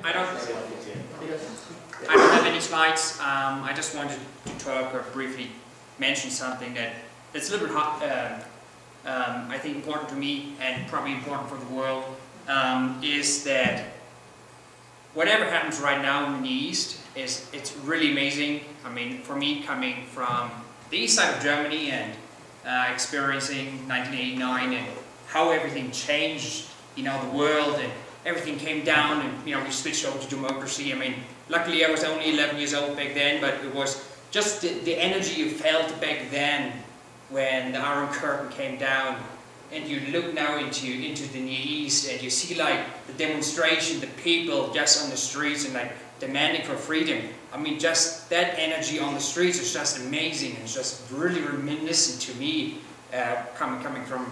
I don't have any slides. I just wanted to talk or briefly mention something that's a little bit I think important to me and probably important for the world, is that whatever happens right now in the East it's really amazing. I mean, for me, coming from the east side of Germany and experiencing 1989 and how everything changed, you know, the world, and everything came down, and you know, we switched over to democracy. I mean, luckily I was only 11 years old back then, but it was just the energy you felt back then when the Iron Curtain came down, and you look now into the Near East and you see like the demonstration, the people just on the streets and like demanding for freedom. I mean, just that energy on the streets is just amazing. It's just really reminiscent to me, coming from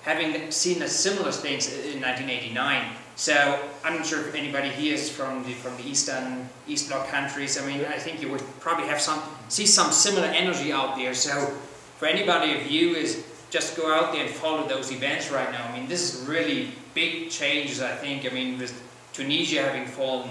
having seen the similar things in 1989. So I'm not sure if anybody here is from the East Bloc countries. I mean, I think you would probably see some similar energy out there. So for anybody of you, is just go out there and follow those events right now. I mean, this is really big changes, I think. I mean, with Tunisia having fallen,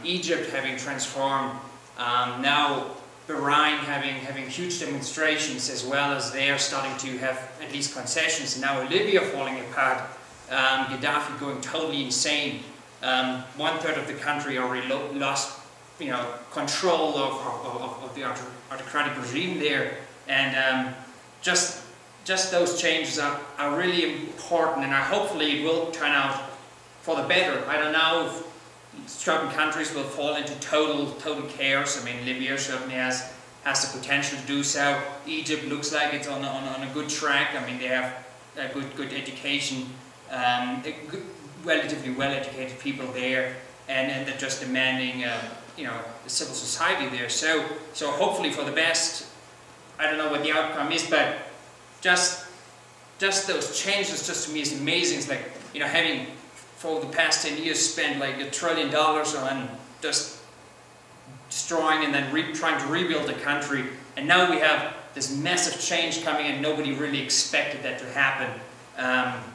Egypt having transformed, now Bahrain having huge demonstrations, as well as they're starting to have at least concessions. Now Libya falling apart, Gaddafi going totally insane. 1/3 of the country already lost, you know, control of the autocratic regime there, and just those changes are really important, and hopefully it will turn out for the better. I don't know if certain countries will fall into total chaos. I mean, Libya certainly has the potential to do so. Egypt looks like it's on a good track. I mean, they have a good education, relatively well-educated people there, and they're just demanding, you know, the civil society there. So hopefully for the best. I don't know what the outcome is, but just those changes, just to me, is amazing. It's like, you know, having for the past 10 years spent like $1 trillion on just destroying and then trying to rebuild the country, and now we have this massive change coming, and nobody really expected that to happen,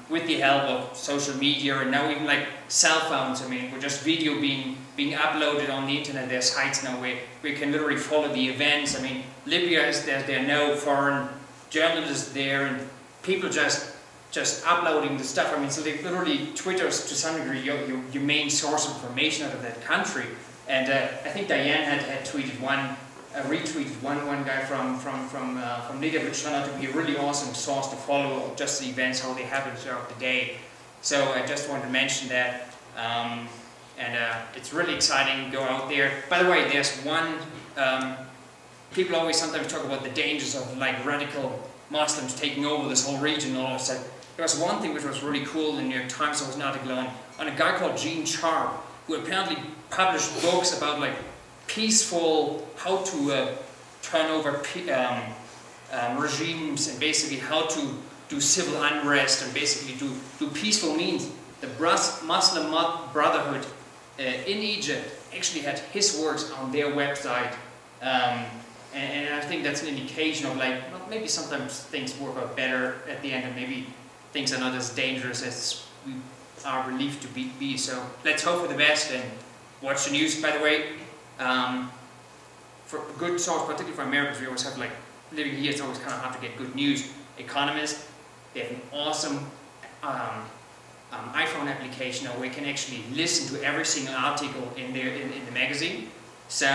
with the help of social media and now even like cell phones. I mean, we're just video being uploaded on the internet. There's sites now where we can literally follow the events. I mean, Libya is there are no foreign journalists there, and people just uploading the stuff. I mean, so they literally, Twitter's to some degree your main source of information out of that country. And I think Diane had tweeted retweeted one guy from Libya, which turned out to be a really awesome source to follow just the events, how they happen throughout the day. So I just wanted to mention that, and it's really exciting to go out there. By the way, there's one. People always sometimes talk about the dangers of like radical Muslims taking over this whole region. And all of a sudden, there was one thing which was really cool in the New York Times. There was an article on a guy called Gene Sharp, who apparently published books about like peaceful, how to turn over regimes, and basically how to do civil unrest, and basically do peaceful means. The Muslim Brotherhood in Egypt actually had his works on their website. And I think that's an indication of like, well, maybe sometimes things work out better at the end, and maybe things are not as dangerous as we are believed to be. So let's hope for the best, and watch the news. By the way, for a good source, particularly for Americans, we always have like, living here, it's always kind of hard to get good news. Economist, they have an awesome iPhone application where we can actually listen to every single article in the magazine. So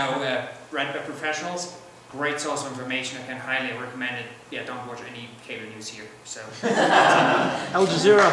read by professionals. Great source of information. I can highly recommend it. Yeah, don't watch any cable news here. So, Al Jazeera.